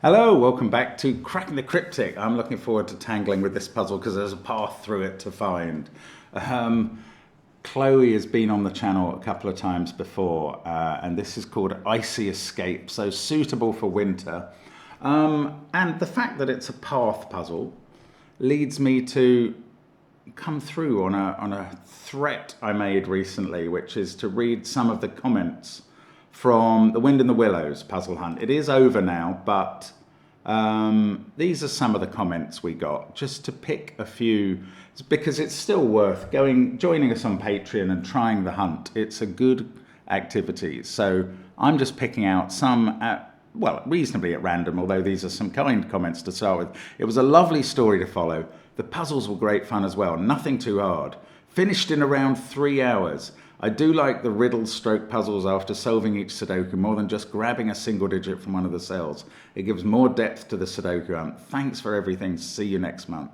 Hello, welcome back to Cracking the Cryptic. I'm looking forward to tangling with this puzzle because there's a path through it to find. Chloe has been on the channel a couple of times before, and this is called Icy Escape, so suitable for winter. And the fact that it's a path puzzle leads me to come through on a threat I made recently, which is to read some of the comments from the Wind in the Willows puzzle hunt. It is over now, but these are some of the comments we got, just to pick a few, because it's still worth joining us on Patreon and trying the hunt. It's a good activity. So I'm just picking out some reasonably at random, although these are some kind comments to start with. It was a lovely story to follow. The puzzles were great fun as well, nothing too hard. Finished in around 3 hours. I do like the riddle stroke puzzles after solving each Sudoku more than just grabbing a single digit from one of the cells. It gives more depth to the Sudoku hunt. Thanks for everything. See you next month.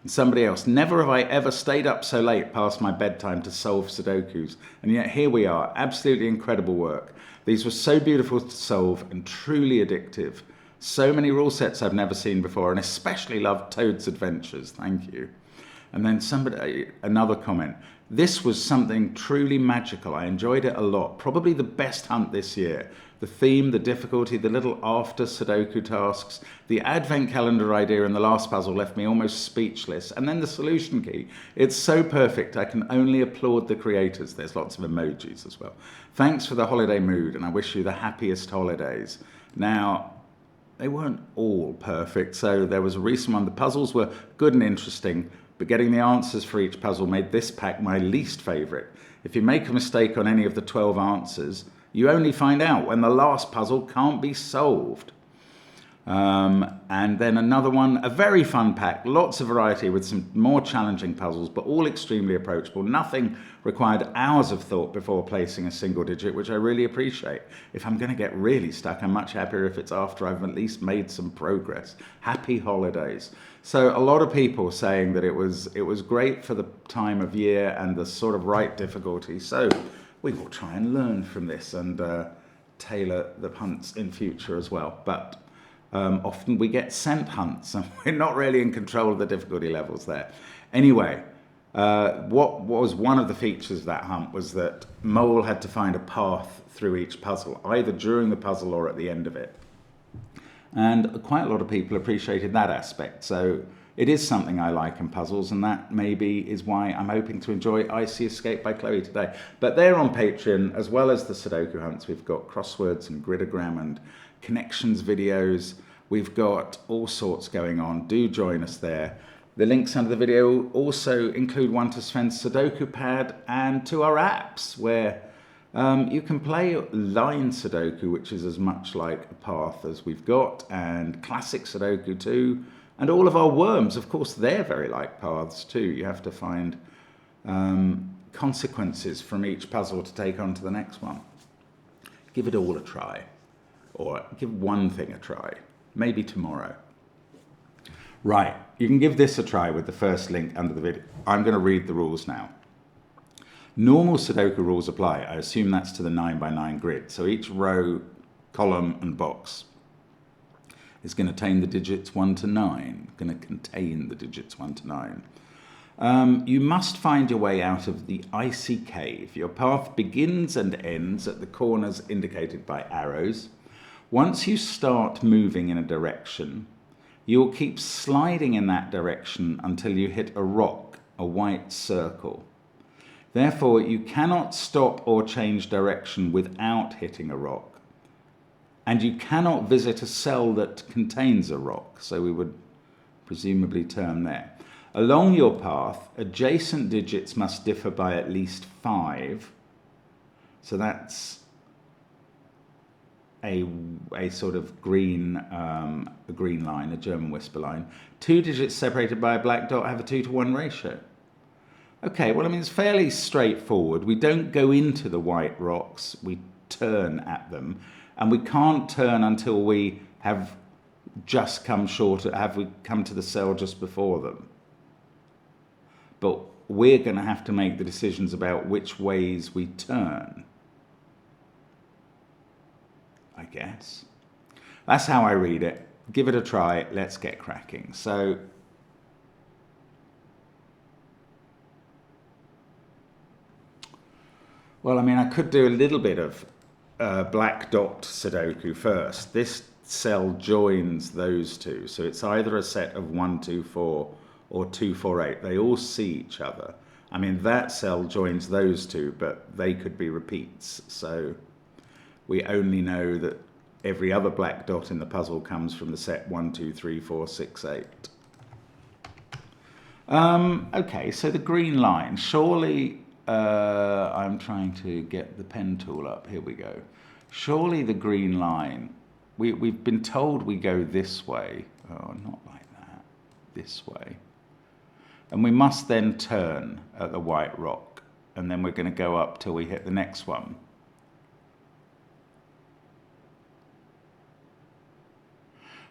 And somebody else, never have I ever stayed up so late past my bedtime to solve Sudokus. And yet here we are, absolutely incredible work. These were so beautiful to solve and truly addictive. So many rule sets I've never seen before, and especially loved Toad's Adventures. Thank you. And then another comment. This was something truly magical. I enjoyed it a lot. Probably the best hunt this year. The theme, the difficulty, the little after Sudoku tasks, the advent calendar idea in the last puzzle left me almost speechless. And then the solution key. It's so perfect. I can only applaud the creators. There's lots of emojis as well. Thanks for the holiday mood, and I wish you the happiest holidays. Now, they weren't all perfect. So there was a recent one. The puzzles were good and interesting, but getting the answers for each puzzle made this pack my least favourite. If you make a mistake on any of the 12 answers, you only find out when the last puzzle can't be solved. And then another one, a very fun pack, lots of variety with some more challenging puzzles, but all extremely approachable. Nothing required hours of thought before placing a single digit, which I really appreciate. If I'm going to get really stuck, I'm much happier if it's after I've at least made some progress. Happy holidays. So a lot of people saying that it was great for the time of year and the sort of right difficulty. So we will try and learn from this and tailor the hunts in future as well. But often we get sent hunts and we're not really in control of the difficulty levels there. Anyway, what was one of the features of that hunt was that Mole had to find a path through each puzzle, either during the puzzle or at the end of it. And quite a lot of people appreciated that aspect. So it is something I like in puzzles, and that maybe is why I'm hoping to enjoy Icy Escape by Chloe today. But they're on Patreon, as well as the Sudoku hunts. We've got crosswords and gridogram and connections videos. We've got all sorts going on. Do join us there. The links under the video also include one to Sven's Sudoku pad and to our apps, where you can play line Sudoku, which is as much like a path as we've got, and classic Sudoku too, and all of our worms. Of course, they're very like paths too. You have to find consequences from each puzzle to take on to the next one. Give it all a try, or give one thing a try, maybe tomorrow. Right, you can give this a try with the first link under the video. I'm going to read the rules now. Normal Sudoku rules apply. I assume that's to the 9x9 grid. So each row, column, and box is going to contain the digits 1 to 9. Going to contain the digits 1 to 9. You must find your way out of the icy cave. Your path begins and ends at the corners indicated by arrows. Once you start moving in a direction, you will keep sliding in that direction until you hit a rock, a white circle. Therefore, you cannot stop or change direction without hitting a rock. And you cannot visit a cell that contains a rock, so we would presumably turn there. Along your path, adjacent digits must differ by at least 5. So that's a sort of green line, a German whisper line. 2 digits separated by a black dot have a 2-to-1 ratio. Okay, well, I mean, it's fairly straightforward. We don't go into the white rocks, we turn at them, and we can't turn until we have just come come to the cell just before them. But we're going to have to make the decisions about which ways we turn, I guess. That's how I read it. give it a try. Let's get cracking. So well, I mean, I could do a little bit of black dot Sudoku first. This cell joins those two, so it's either a set of 1, 2, 4 or 2, 4, 8. They all see each other. I mean, that cell joins those two, but they could be repeats. So we only know that every other black dot in the puzzle comes from the set 1, 2, 3, 4, 6, 8. Okay, so the green line. Surely, I'm trying to get the pen tool up. Here we go. Surely the green line, we've been told we go this way. Oh, not like that. This way. And we must then turn at the white rock. And then we're going to go up till we hit the next one.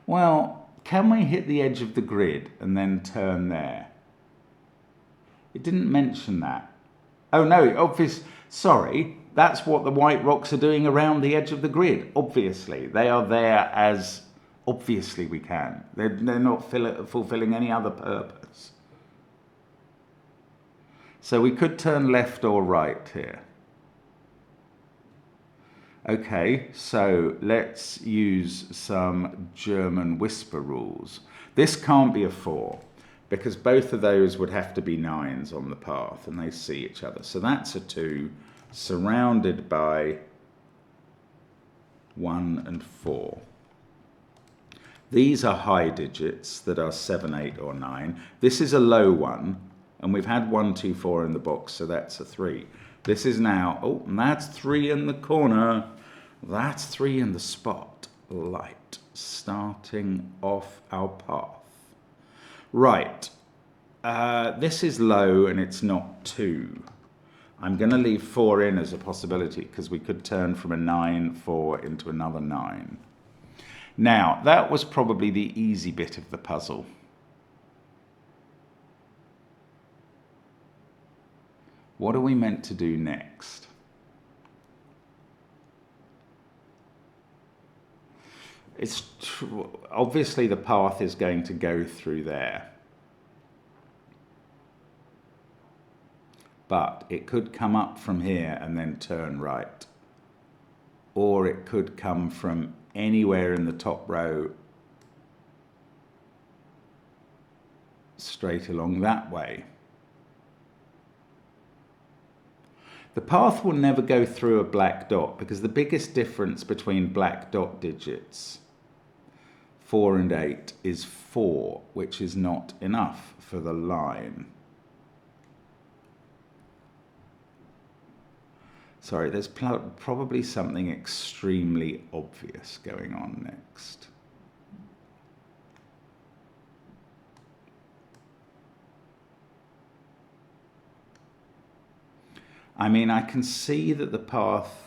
Well, can we hit the edge of the grid and then turn there? It didn't mention that. Oh no, sorry, that's what the white rocks are doing around the edge of the grid, obviously. They are there as, obviously we can. They're not fulfilling any other purpose. So we could turn left or right here. Okay, so let's use some German whisper rules. This can't be a 4, because both of those would have to be 9s on the path, and they see each other. So that's a 2, surrounded by 1 and 4. These are high digits that are 7, 8, or 9. This is a low one, and we've had 1, 2, 4 in the box, so that's a 3. This is now, oh, and that's 3 in the corner. That's 3 in the spotlight, starting off our path. Right, this is low and it's not 2. I'm going to leave 4 in as a possibility because we could turn from a 9, 4 into another 9. Now, that was probably the easy bit of the puzzle. What are we meant to do next? It's obviously the path is going to go through there. But it could come up from here and then turn right. Or it could come from anywhere in the top row straight along that way. The path will never go through a black dot because the biggest difference between black dot digits 4 and 8 is 4, which is not enough for the line. Sorry, there's probably something extremely obvious going on next. I mean, I can see that the path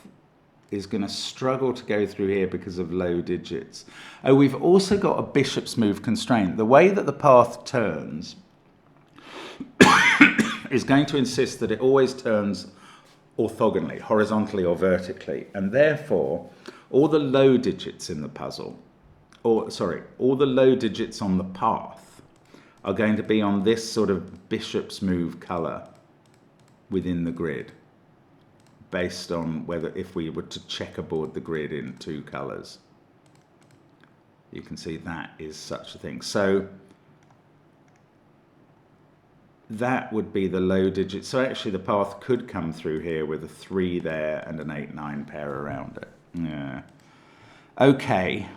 is going to struggle to go through here because of low digits. Oh, we've also got a bishop's move constraint. The way that the path turns is going to insist that it always turns orthogonally, horizontally or vertically, and therefore all the low digits in the puzzle, all the low digits on the path are going to be on this sort of bishop's move color within the grid, based on whether if we were to checkerboard the grid in 2 colors. You can see that is such a thing. So that would be the low digit. So actually the path could come through here with a 3 there and an 8, 9 pair around it. Yeah. Okay.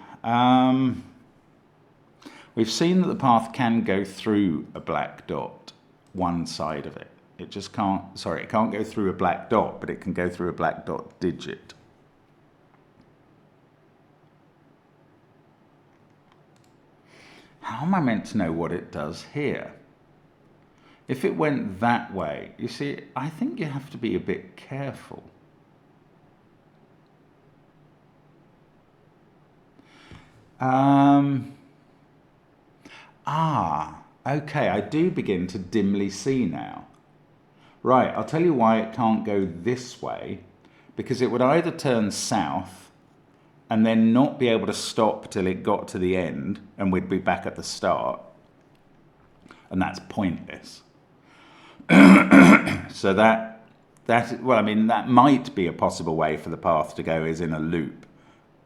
We've seen that the path can go through a black dot, one side of it. It just can't, it can't go through a black dot, but it can go through a black dot digit. How am I meant to know what it does here? If it went that way, you see, I think you have to be a bit careful. Okay, I do begin to dimly see now. Right, I'll tell you why it can't go this way, because it would either turn south and then not be able to stop till it got to the end and we'd be back at the start. And that's pointless. So well, I mean, that might be a possible way for the path to go, is in a loop,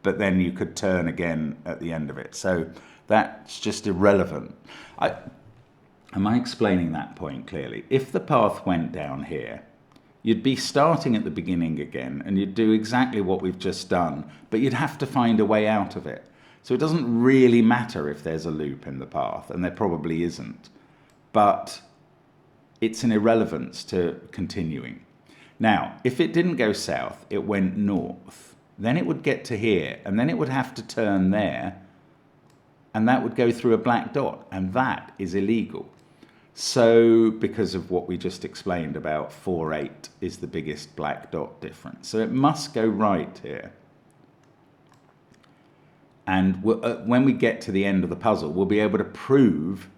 but then you could turn again at the end of it. So that's just irrelevant. Am I explaining that point clearly? If the path went down here, you'd be starting at the beginning again, and you'd do exactly what we've just done, but you'd have to find a way out of it. So it doesn't really matter if there's a loop in the path, and there probably isn't. But it's an irrelevance to continuing. Now, if it didn't go south, it went north, then it would get to here, and then it would have to turn there, and that would go through a black dot, and that is illegal. So, because of what we just explained about 4-8 is the biggest black dot difference. So it must go right here. And when we get to the end of the puzzle, we'll be able to prove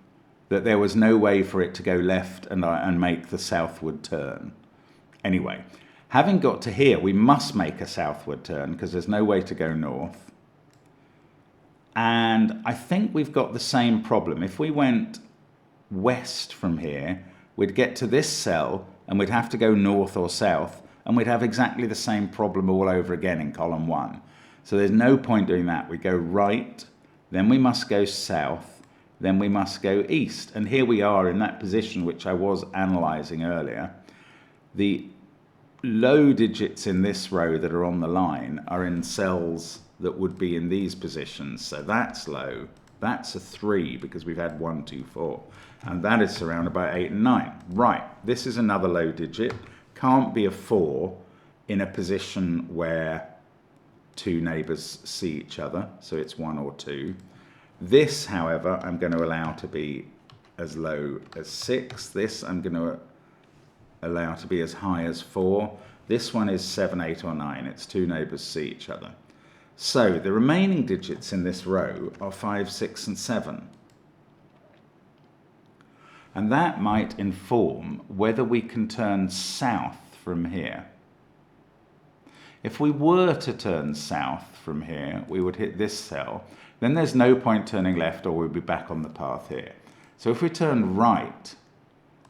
that there was no way for it to go left and make the southward turn. Anyway, having got to here, we must make a southward turn because there's no way to go north. And I think we've got the same problem. If we went west from here, we'd get to this cell and we'd have to go north or south, and we'd have exactly the same problem all over again in column 1. So there's no point doing that. We go right, then we must go south, then we must go east. And here we are in that position which I was analysing earlier. The low digits in this row that are on the line are in cells that would be in these positions. So that's low. That's a 3 because we've had 1, 2, 4. And that is surrounded by 8 and 9. Right, this is another low digit. Can't be a 4 in a position where two neighbours see each other. So it's 1 or 2. This, however, I'm going to allow to be as low as 6. This I'm going to allow to be as high as 4. This one is 7, 8 or 9. It's two neighbours see each other. So the remaining digits in this row are 5, 6 and 7. And that might inform whether we can turn south from here. If we were to turn south from here, we would hit this cell. Then there's no point turning left, or we'd be back on the path here. So if we turn right,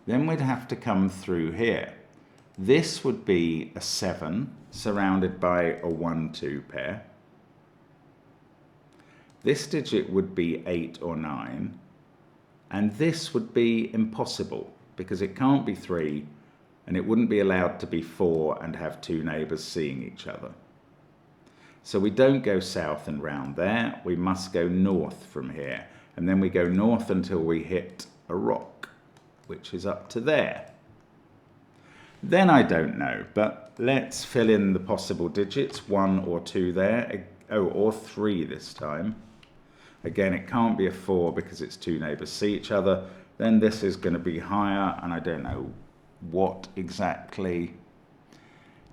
then we'd have to come through here. This would be a 7 surrounded by a 1, 2 pair. This digit would be 8 or 9. And this would be impossible because it can't be 3 and it wouldn't be allowed to be 4 and have two neighbours seeing each other. So we don't go south and round there. We must go north from here. And then we go north until we hit a rock, which is up to there. Then I don't know, but let's fill in the possible digits, 1 or 2 there. Oh, or 3 this time. Again, it can't be a 4 because it's two neighbours see each other. Then this is going to be higher, and I don't know what exactly.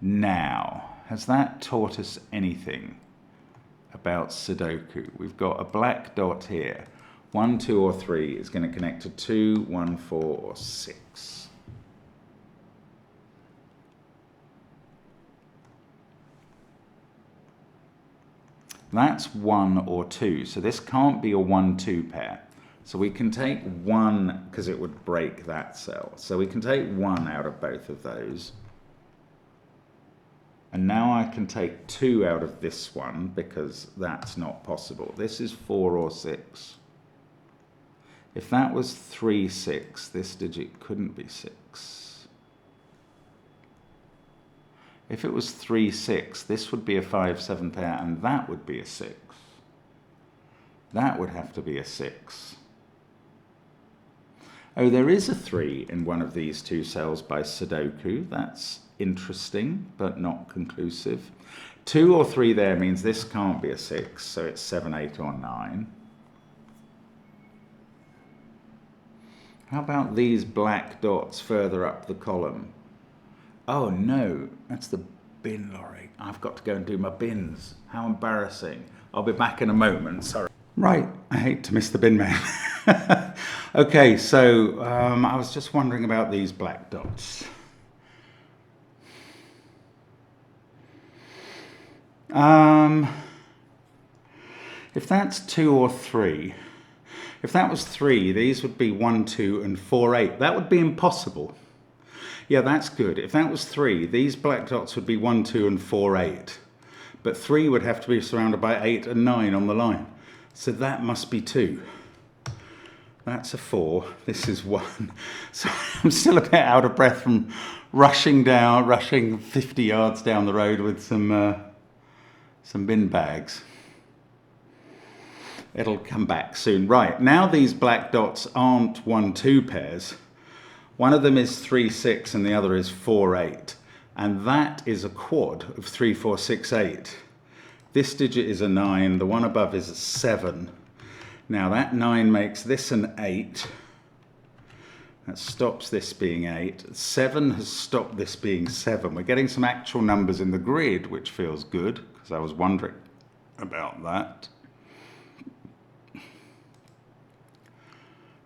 Now, has that taught us anything about Sudoku? We've got a black dot here. 1, 2 or 3 is going to connect to 2, 1, 4 or 6. That's 1 or 2, so this can't be a 1, 2 pair. So we can take 1, because it would break that cell. So we can take 1 out of both of those. And now I can take 2 out of this one, because that's not possible. This is 4 or 6. If that was 3, 6, this digit couldn't be 6. If it was 3, 6, this would be a 5, 7 pair, and that would be a 6. That would have to be a 6. Oh, there is a 3 in one of these two cells by Sudoku. That's interesting, but not conclusive. 2 or 3 there means this can't be a 6, so it's 7, 8 or 9. How about these black dots further up the column? Oh no, that's the bin lorry. I've got to go and do my bins. How embarrassing. I'll be back in a moment, sorry. Right, I hate to miss the bin man. Okay, so I was just wondering about these black dots. If that's 2 or 3, if that was 3, these would be 1, 2, and 4, 8. That would be impossible. Yeah, that's good. If that was 3, these black dots would be 1, 2, and 4, 8. But 3 would have to be surrounded by 8 and 9 on the line. So that must be 2. That's a 4. This is 1. So I'm still a bit out of breath from rushing 50 yards down the road with some bin bags. It'll come back soon. Right, now these black dots aren't 1, 2 pairs. One of them is 3, 6 and the other is 4, 8. And that is a quad of 3, 4, 6, 8. This digit is a 9, the one above is a 7. Now that 9 makes this an 8. That stops this being 8. 7 has stopped this being 7. We're getting some actual numbers in the grid, which feels good, because I was wondering about that.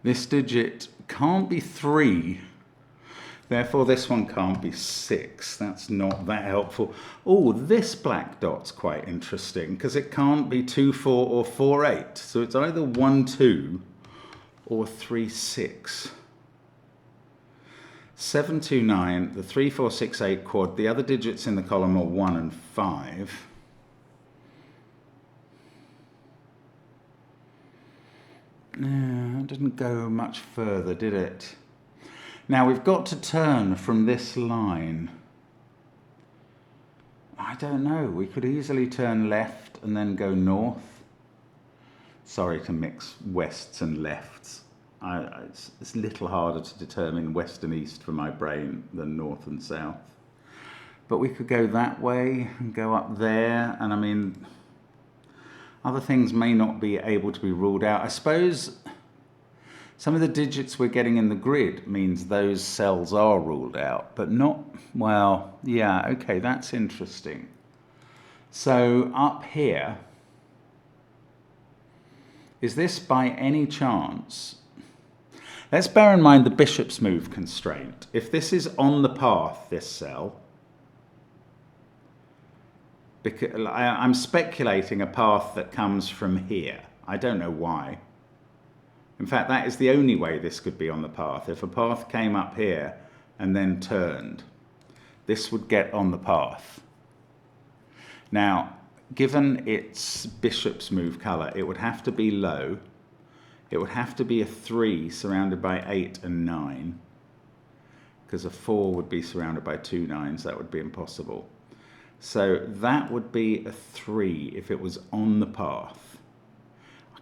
This digit can't be 3. Therefore, this one can't be 6. That's not that helpful. Oh, this black dot's quite interesting because it can't be 2, 4 or 4, 8. So it's either 1, 2 or 3, 6. 7, 2, 9, the 3, 4, 6, 8 quad. The other digits in the column are 1 and 5. No, it didn't go much further, did it? Now we've got to turn from this line. I don't know, we could easily turn left and then go north. Sorry to mix wests and lefts. It's a little harder to determine west and east for my brain than north and south. But we could go that way and go up there, and I mean, other things may not be able to be ruled out. I suppose some of the digits we're getting in the grid means those cells are ruled out, but not, well, yeah, okay, that's interesting. So up here, is this by any chance? Let's bear in mind the bishop's move constraint. If this is on the path, this cell, because I'm speculating a path that comes from here. I don't know why. In fact, that is the only way this could be on the path. If a path came up here and then turned, this would get on the path. Now, given its bishop's move colour, it would have to be low. It would have to be a 3 surrounded by 8 and 9, because a 4 would be surrounded by 2 9s. That would be impossible. So that would be a 3 if it was on the path.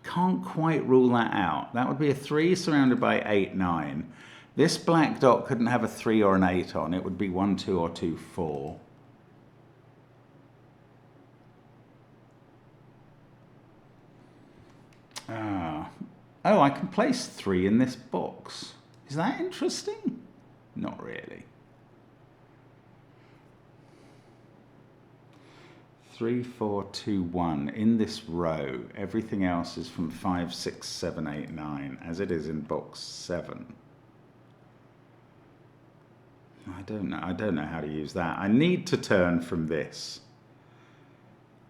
Can't quite rule that out. That would be a 3 surrounded by 8, 9. This black dot couldn't have a 3 or an 8 on. It would be 1, 2 or 2, 4. Oh, I can place 3 in this box. Is that interesting? Not really. 3, 4, 2, 1 in this row. Everything else is from 5, 6, 7, 8, 9, as it is in box 7. I don't know how to use that. I need to turn from this.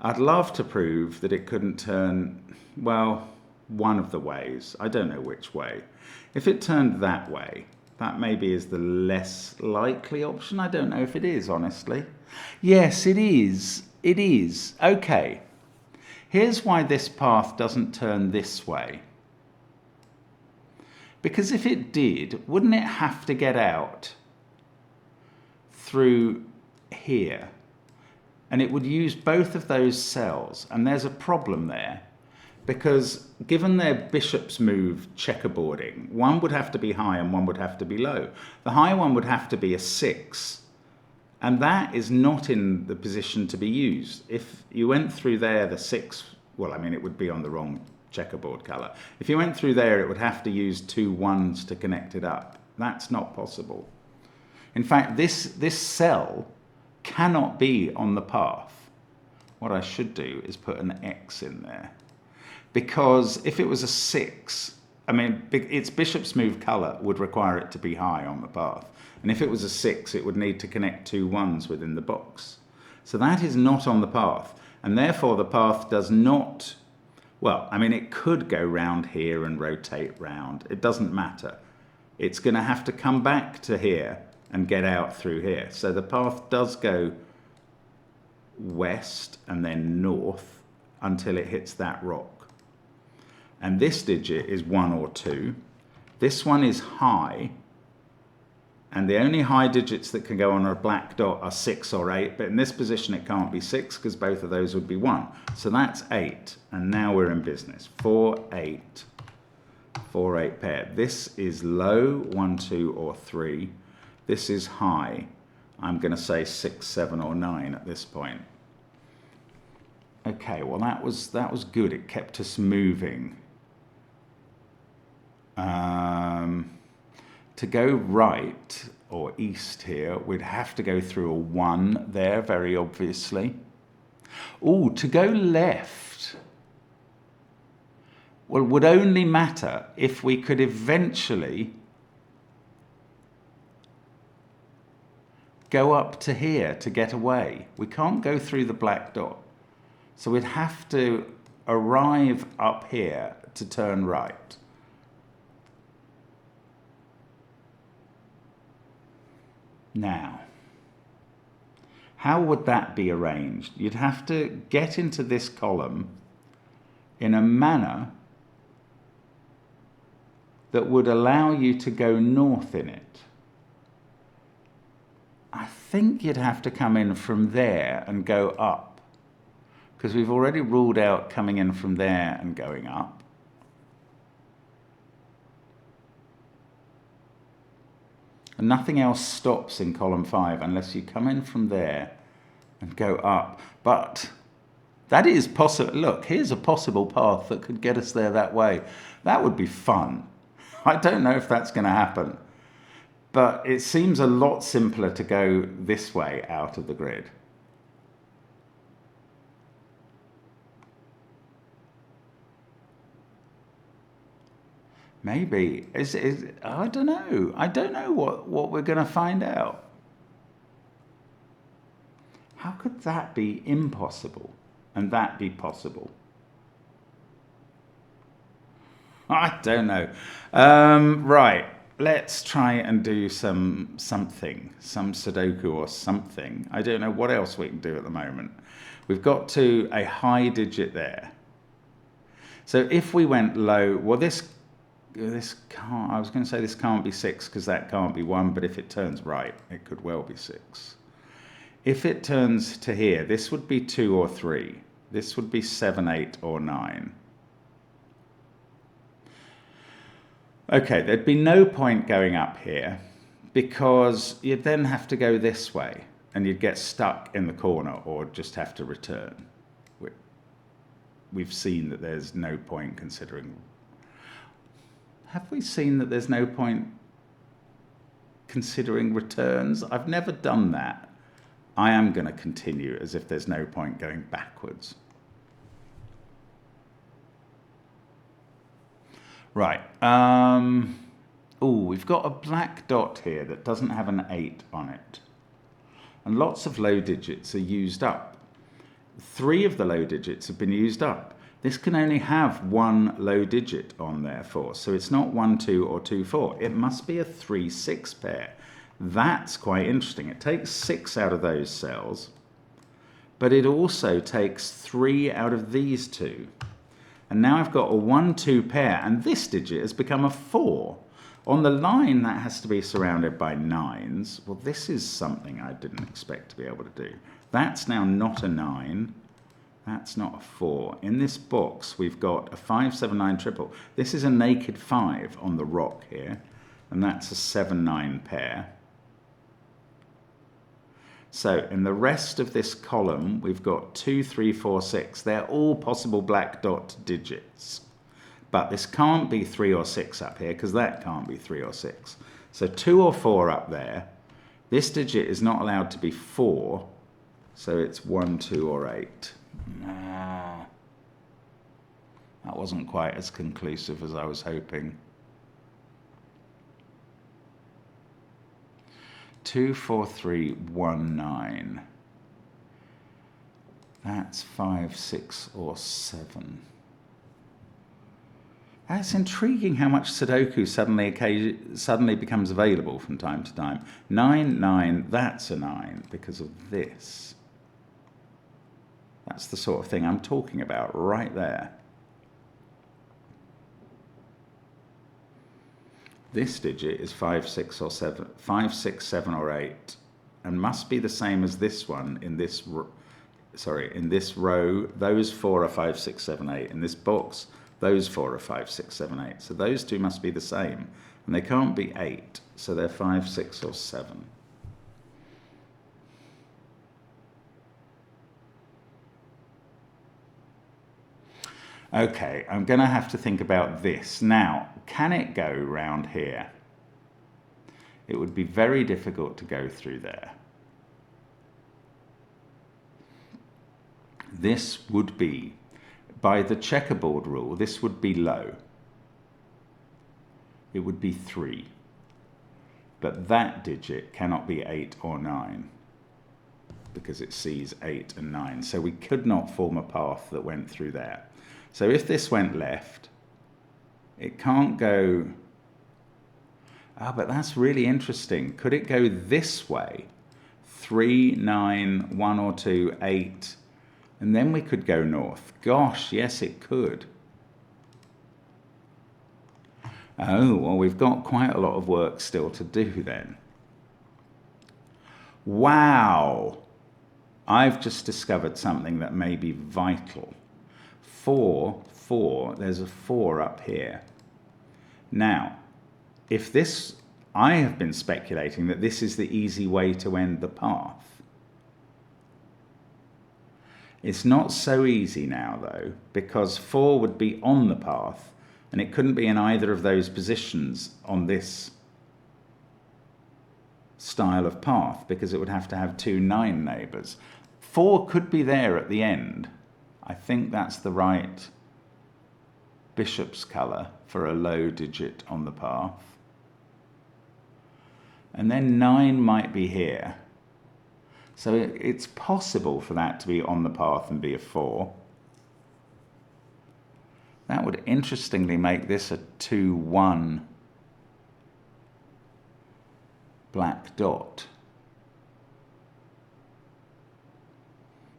I'd love to prove that it couldn't turn, well, one of the ways. I don't know which way. If it turned that way, that maybe is the less likely option. I don't know if it is, honestly. Yes, it is. It is. Okay. Here's why this path doesn't turn this way. Because if it did, wouldn't it have to get out through here? And it would use both of those cells. And there's a problem there. Because given their bishop's move checkerboarding, one would have to be high and one would have to be low. The high one would have to be a 6. And that is not in the position to be used. If you went through there, the 6, well, I mean, it would be on the wrong checkerboard colour. If you went through there, it would have to use 2 1s to connect it up. That's not possible. In fact, this cell cannot be on the path. What I should do is put an X in there. Because if it was a 6, I mean, its bishop's move colour would require it to be high on the path. And if it was a 6, it would need to connect 2 1s within the box. So that is not on the path. And therefore, the path does not Well, I mean, it could go round here and rotate round. It doesn't matter. It's going to have to come back to here and get out through here. So the path does go west and then north until it hits that rock. And this digit is 1 or 2. This one is high. And the only high digits that can go on a black dot are 6 or 8. But in this position, it can't be 6 because both of those would be 1. So that's 8. And now we're in business. 4, 8. 4, 8 pair. This is low, 1, 2, or 3. This is high. I'm going to say 6, 7, or 9 at this point. Okay, well that was good. It kept us moving. To go right or east here, we'd have to go through a 1 there, very obviously. Oh, to go left, well, would only matter if we could eventually go up to here to get away. We can't go through the black dot. So we'd have to arrive up here to turn right. Now, how would that be arranged? You'd have to get into this column in a manner that would allow you to go north in it. I think you'd have to come in from there and go up, because we've already ruled out coming in from there and going up. And nothing else stops in column 5 unless you come in from there and go up. But that is possible. Look, here's a possible path that could get us there that way. That would be fun. I don't know if that's going to happen. But it seems a lot simpler to go this way out of the grid. Maybe. I don't know. I don't know what we're going to find out. How could that be impossible and that be possible? I don't know. Right. Let's try and do some Sudoku or something. I don't know what else we can do at the moment. We've got to a high digit there. So if we went low, well, this can't, I was going to say this can't be 6 because that can't be 1, but if it turns right, it could well be 6. If it turns to here, this would be 2 or 3. This would be 7, 8, or 9. Okay, there'd be no point going up here because you'd then have to go this way and you'd get stuck in the corner or just have to return. We've seen that there's no point considering. Have we seen that there's no point considering returns? I've never done that. I am going to continue as if there's no point going backwards. Right. We've got a black dot here that doesn't have an 8 on it. And lots of low digits are used up. 3 of the low digits have been used up. This can only have 1 low digit on therefore, so it's not 1, 2, or 2, 4. It must be a 3, 6 pair. That's quite interesting. It takes 6 out of those cells, but it also takes 3 out of these 2. And now I've got a 1, 2 pair, and this digit has become a 4. On the line, that has to be surrounded by 9s. Well, this is something I didn't expect to be able to do. That's now not a 9. That's not a 4. In this box, we've got a 5, 7, 9 triple. This is a naked 5 on the rock here, and that's a 7, 9 pair. So in the rest of this column, we've got 2, 3, 4, 6. They're all possible black dot digits. But this can't be 3 or 6 up here, because that can't be 3 or 6. So 2 or 4 up there. This digit is not allowed to be 4, so it's 1, 2, or 8. That wasn't quite as conclusive as I was hoping. 2, 4, 3, 1, 9. That's 5, 6, or 7. It's intriguing how much Sudoku suddenly becomes available from time to time. 9, 9, that's a 9 because of this. That's the sort of thing I'm talking about right there. This digit is 5, 6, or 7, 5, 6, 7, or 8, and must be the same as this one in this. In this row, those 4 are 5, 6, 7, 8. In this box, those 4 are 5, 6, 7, 8. So those two must be the same, and they can't be 8. So they're 5, 6, or 7. Okay, I'm going to have to think about this. Now, can it go round here? It would be very difficult to go through there. This would be, by the checkerboard rule, this would be low. It would be 3. But that digit cannot be 8 or 9 because it sees 8 and 9. So we could not form a path that went through there. So if this went left, it can't go... but that's really interesting. Could it go this way? 3, 9, 1 or 2, 8, and then we could go north. Gosh, yes, it could. Oh, well, we've got quite a lot of work still to do then. Wow! I've just discovered something that may be vital. 4, 4, there's a 4 up here. Now, if this, I have been speculating that this is the easy way to end the path. It's not so easy now, though, because 4 would be on the path, and it couldn't be in either of those positions on this style of path, because it would have to have 2 9 neighbours. 4 could be there at the end. I think that's the right bishop's colour for a low digit on the path. And then 9 might be here. So it's possible for that to be on the path and be a 4. That would interestingly make this a 2, 1 black dot.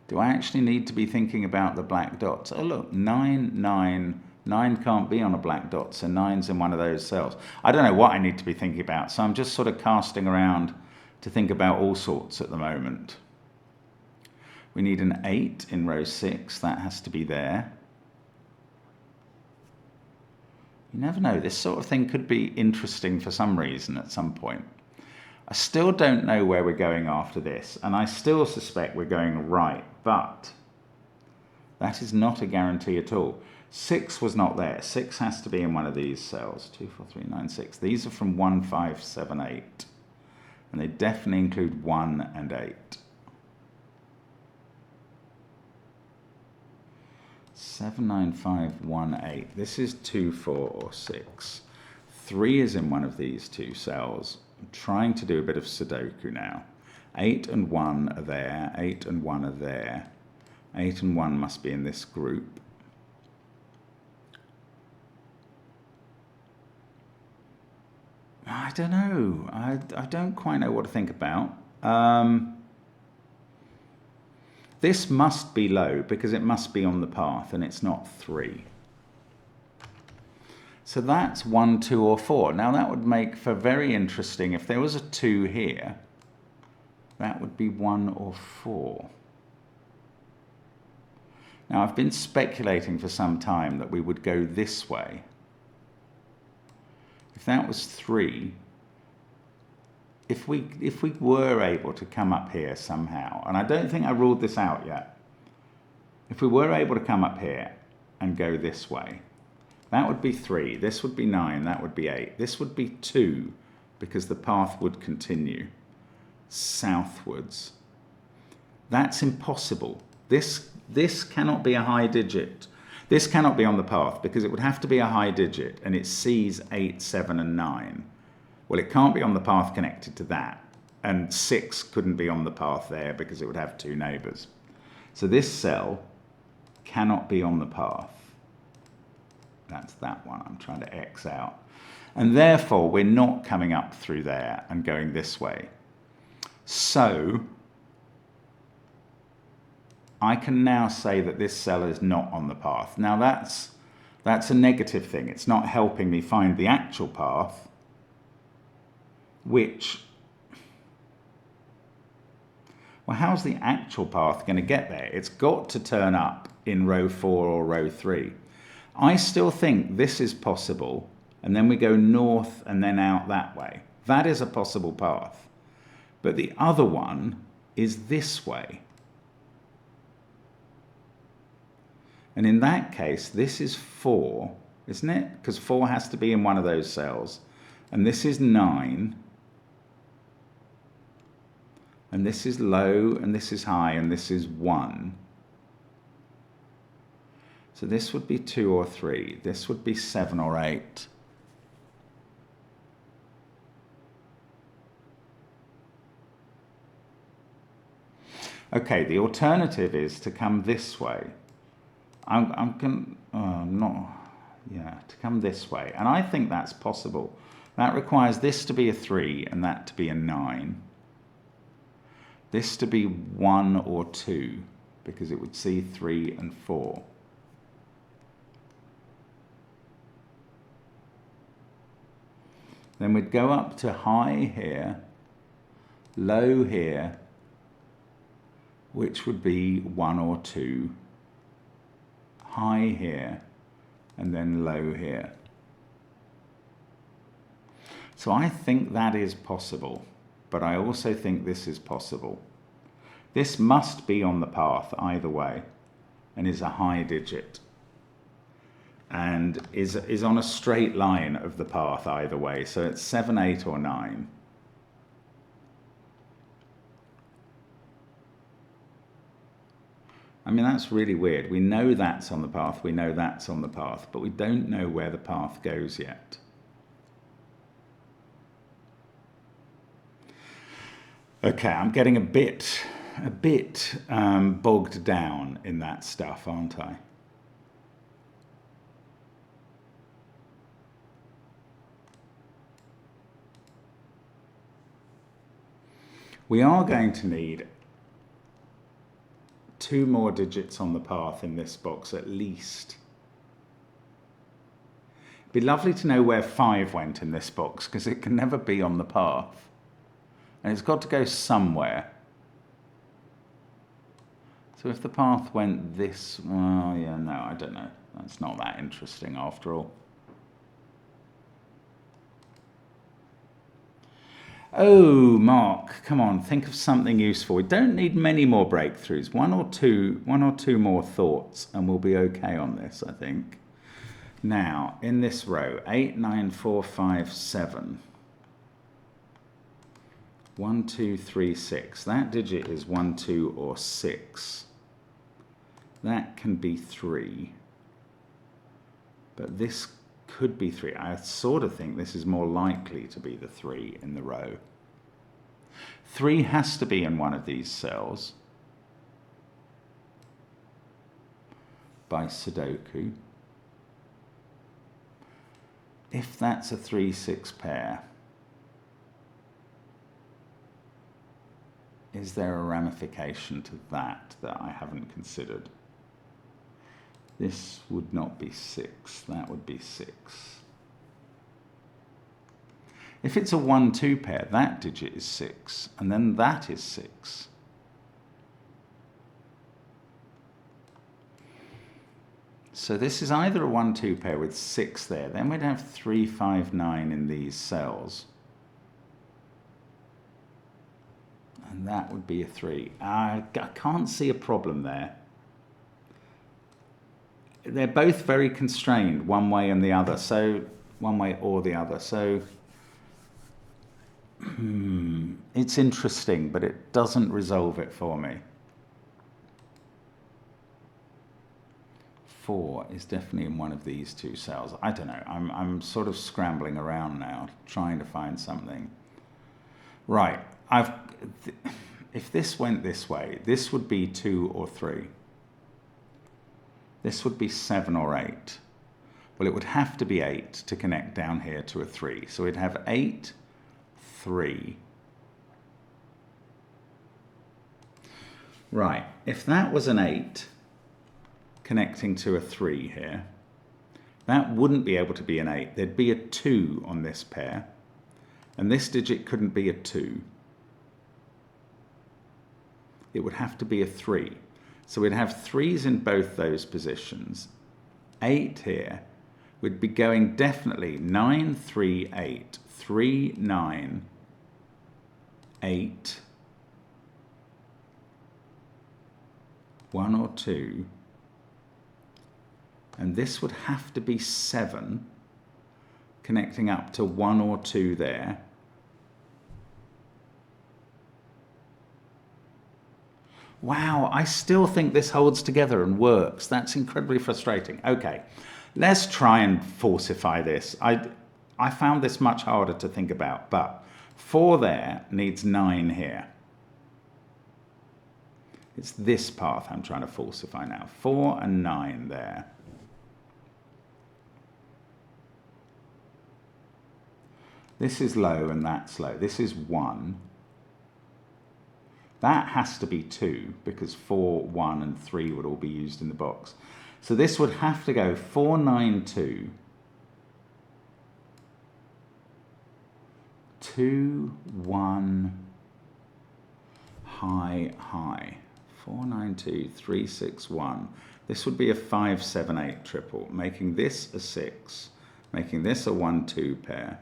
Do I actually need to be thinking about the black dots? Oh look, 9, 9, 9 can't be on a black dot, so 9's in one of those cells. I don't know what I need to be thinking about, so I'm just sort of casting around to think about all sorts at the moment. We need an 8 in row 6, that has to be there. You never know, this sort of thing could be interesting for some reason at some point. I still don't know where we're going after this, and I still suspect we're going right, but that is not a guarantee at all. 6 was not there. 6 has to be in one of these cells. 2, 4, 3, 9, 6. These are from 1, 5, 7, 8. And they definitely include 1 and 8. 7, 9, 5, 1, 8. This is 2, 4, or 6. 3 is in one of these two cells. I'm trying to do a bit of Sudoku now. 8 and 1 are there. 8 and 1 are there. 8 and 1 must be in this group. I don't know. I don't quite know what to think about. This must be low because it must be on the path and it's not 3. So that's 1, 2 or 4. Now that would make for very interesting, if there was a 2 here, that would be 1 or 4. Now I've been speculating for some time that we would go this way. If that was 3, if we were able to come up here somehow, and I don't think I ruled this out yet, if we were able to come up here and go this way, that would be 3, this would be 9, that would be 8, this would be 2, because the path would continue southwards. That's impossible. This cannot be a high digit. This cannot be on the path because it would have to be a high digit and it sees 8, 7 and 9. Well, it can't be on the path connected to that, and 6 couldn't be on the path there because it would have 2 neighbours. So this cell cannot be on the path. That's that one I'm trying to X out. And therefore, we're not coming up through there and going this way. So I can now say that this cell is not on the path. Now that's a negative thing. It's not helping me find the actual path, which, well, how's the actual path going to get there? It's got to turn up in row 4 or row 3. I still think this is possible, and then we go north and then out that way. That is a possible path. But the other one is this way. And in that case, this is 4, isn't it? Because 4 has to be in one of those cells. And this is 9. And this is low, and this is high, and this is 1. So this would be 2 or 3. This would be 7 or 8. Okay, the alternative is to come this way. To come this way. And I think that's possible. That requires this to be a 3 and that to be a 9. This to be 1 or 2, because it would see 3 and 4. Then we'd go up to high here, low here, which would be 1 or 2, high here, and then low here. So I think that is possible, but I also think this is possible. This must be on the path either way, and is a high digit, and is on a straight line of the path either way. So it's 7, 8, or 9. I mean, that's really weird. We know that's on the path, we know that's on the path, but we don't know where the path goes yet. Okay, I'm getting a bit bogged down in that stuff, aren't I? We are going to need 2 more digits on the path in this box at least. It'd be lovely to know where 5 went in this box, because it can never be on the path. And it's got to go somewhere. So if the path went this, well, yeah, no, I don't know. That's not that interesting after all. Oh, Mark, come on, think of something useful. We don't need many more breakthroughs. One or two more thoughts, and we'll be okay on this, I think. Now, in this row, 8, 9, 4, 5, 7. 1, 2, 3, 6. That digit is 1, 2, or 6. That can be 3. But this could be 3. I sort of think this is more likely to be the 3 in the row. 3 has to be in one of these cells by Sudoku. If that's a 3-6 pair, is there a ramification to that I haven't considered? This would not be 6, that would be 6. If it's a 1-2 pair, that digit is 6, and then that is 6. So this is either a 1-2 pair with 6 there, then we'd have 3, 5, 9 in these cells. And that would be a 3. I can't see a problem there. They're both very constrained, one way and the other, so one way or the other. So it's interesting, but it doesn't resolve it for me. 4 is definitely in one of these 2 cells. I don't know. I'm sort of scrambling around now, trying to find something. Right. If this went this way, this would be 2 or 3. This would be 7 or 8. Well, it would have to be 8 to connect down here to a 3. So we'd have 8, 3. Right, if that was an 8 connecting to a 3 here, that wouldn't be able to be an 8. There'd be a 2 on this pair, and this digit couldn't be a 2. It would have to be a 3. So we'd have 3s in both those positions. 8 here. We'd be going definitely 9, 3, 8. 3, 9, 8. 1 or 2. And this would have to be 7, connecting up to 1 or 2 there. Wow, I still think this holds together and works. That's incredibly frustrating. Okay, let's try and falsify this. I found this much harder to think about, but 4 there needs 9 here. It's this path I'm trying to falsify now. 4 and 9 there. This is low and that's low. This is 1. That has to be 2 because 4, 1 and 3 would all be used in the box. So this would have to go 4, 9, 2. 2, 1, high, high. 4, 9, 2, 3, 6, 1. This would be a 5, 7, 8 triple, making this a 6, making this a 1, 2 pair.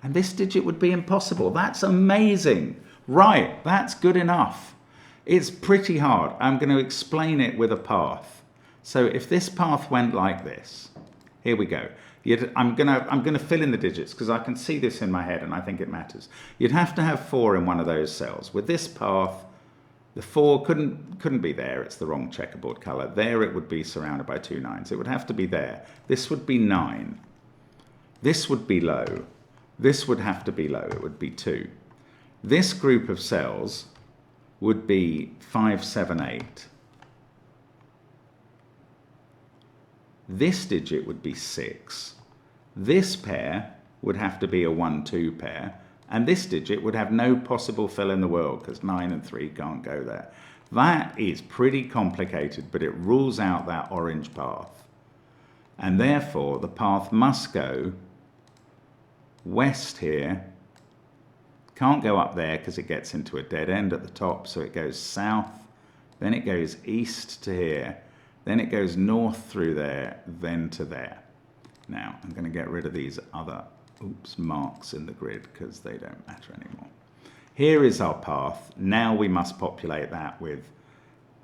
And this digit would be impossible. That's amazing. Right, that's good enough. It's pretty hard. I'm going to explain it with a path. So if this path went like this, here we go. I'm going to fill in the digits because I can see this in my head and I think it matters. You'd have to have 4 in one of those cells. With this path, the 4 couldn't be there. It's the wrong checkerboard color. There it would be surrounded by 2 9s. It would have to be there. This would be 9. This would be low. This would have to be low. It would be 2. This group of cells would be 5, 7, 8. This digit would be 6. This pair would have to be a 1, 2 pair. And this digit would have no possible fill in the world because 9 and 3 can't go there. That is pretty complicated, but it rules out that orange path. And therefore, the path must go west here. Can't go up there because it gets into a dead end at the top, so it goes south, then it goes east to here, then it goes north through there, then to there. Now, I'm going to get rid of these other marks in the grid because they don't matter anymore. Here is our path. Now we must populate that with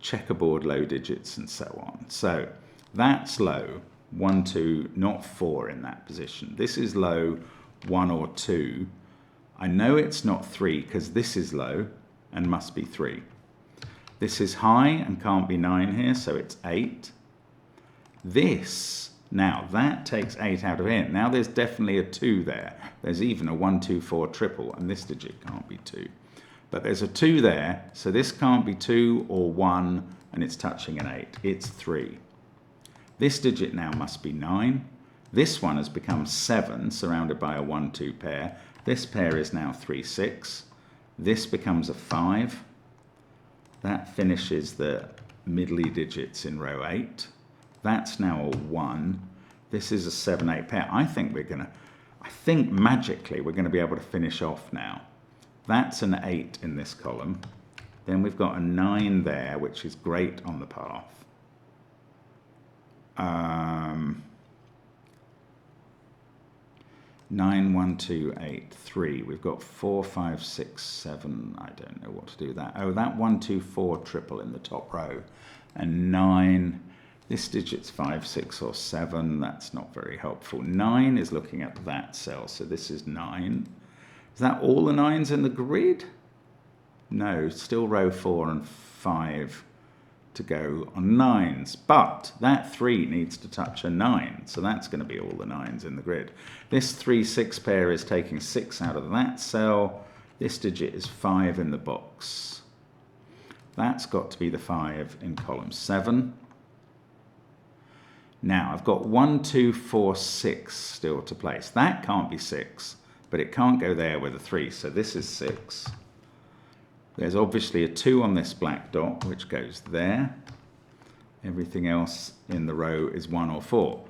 checkerboard low digits and so on. So that's low, 1, 2, not 4 in that position. This is low, 1 or 2. I know it's not 3 because this is low and must be 3. This is high and can't be 9 here, so it's 8. This, now that takes 8 out of here. Now there's definitely a 2 there. There's even a 1, 2, 4 triple, and this digit can't be 2. But there's a 2 there, so this can't be 2 or 1, and it's touching an 8. It's 3. This digit now must be 9. This one has become 7, surrounded by a 1, 2 pair. This pair is now 3, 6. This becomes a 5. That finishes the middly digits in row 8. That's now a 1. This is a 7, 8 pair. I think magically we're going to be able to finish off now. That's an 8 in this column. Then we've got a 9 there, which is great on the path. 9, 1, 2, 8, 3. We've got 4, 5, 6, 7. I don't know what to do with that. Oh, that 1, 2, 4 triple in the top row. And 9. This digit's 5, 6, or 7. That's not very helpful. 9 is looking at that cell. So this is 9. Is that all the 9s in the grid? No, still row 4 and 5 to go on 9s. But that 3 needs to touch a 9. So that's going to be all the 9s in the grid. This 3, 6 pair is taking 6 out of that cell. This digit is 5 in the box. That's got to be the 5 in column 7. Now, I've got 1, 2, 4, 6 still to place. That can't be 6, but it can't go there with a 3, so this is 6. There's obviously a 2 on this black dot, which goes there. Everything else in the row is 1 or 4.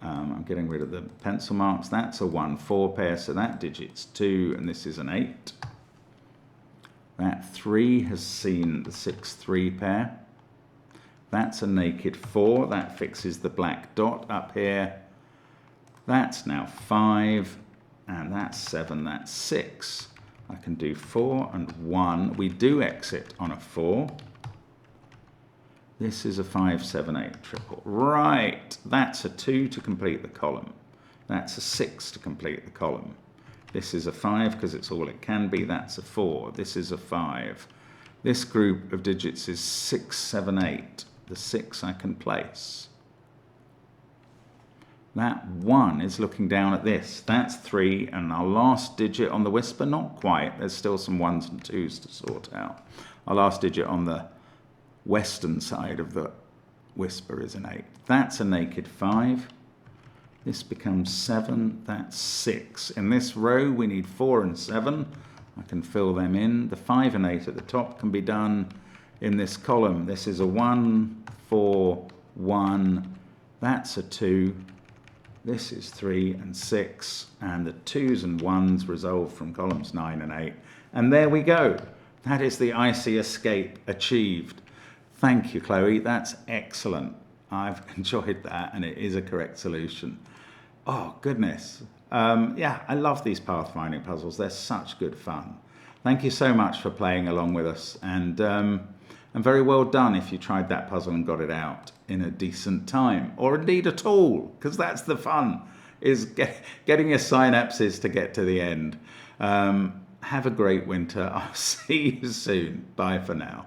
I'm getting rid of the pencil marks. That's a 1, 4 pair, so that digit's 2, and this is an 8. That 3 has seen the 6, 3 pair. That's a naked 4. That fixes the black dot up here. That's now 5, and that's 7, that's 6. I can do 4 and 1. We do exit on a 4. This is a 5, 7, 8 triple. Right, that's a 2 to complete the column. That's a 6 to complete the column. This is a 5 because it's all it can be. That's a 4. This is a 5. This group of digits is 6, 7, 8. The 6 I can place. That 1 is looking down at this. That's 3, and our last digit on the whisper, not quite. There's still some 1s and 2s to sort out. Our last digit on the western side of the whisper is an 8. That's a naked 5. This becomes 7. That's 6. In this row, we need 4 and 7. I can fill them in. The 5 and 8 at the top can be done in this column. This is a 1, 4, 1. That's a 2. This is 3 and 6. And the 2s and 1s resolve from columns 9 and 8. And there we go. That is the icy escape achieved. Thank you, Chloe. That's excellent. I've enjoyed that, and it is a correct solution. Oh, goodness. Yeah, I love these pathfinding puzzles. They're such good fun. Thank you so much for playing along with us, and very well done if you tried that puzzle and got it out in a decent time, or indeed at all, because that's the fun, is getting your synapses to get to the end. Have a great winter. I'll see you soon. Bye for now.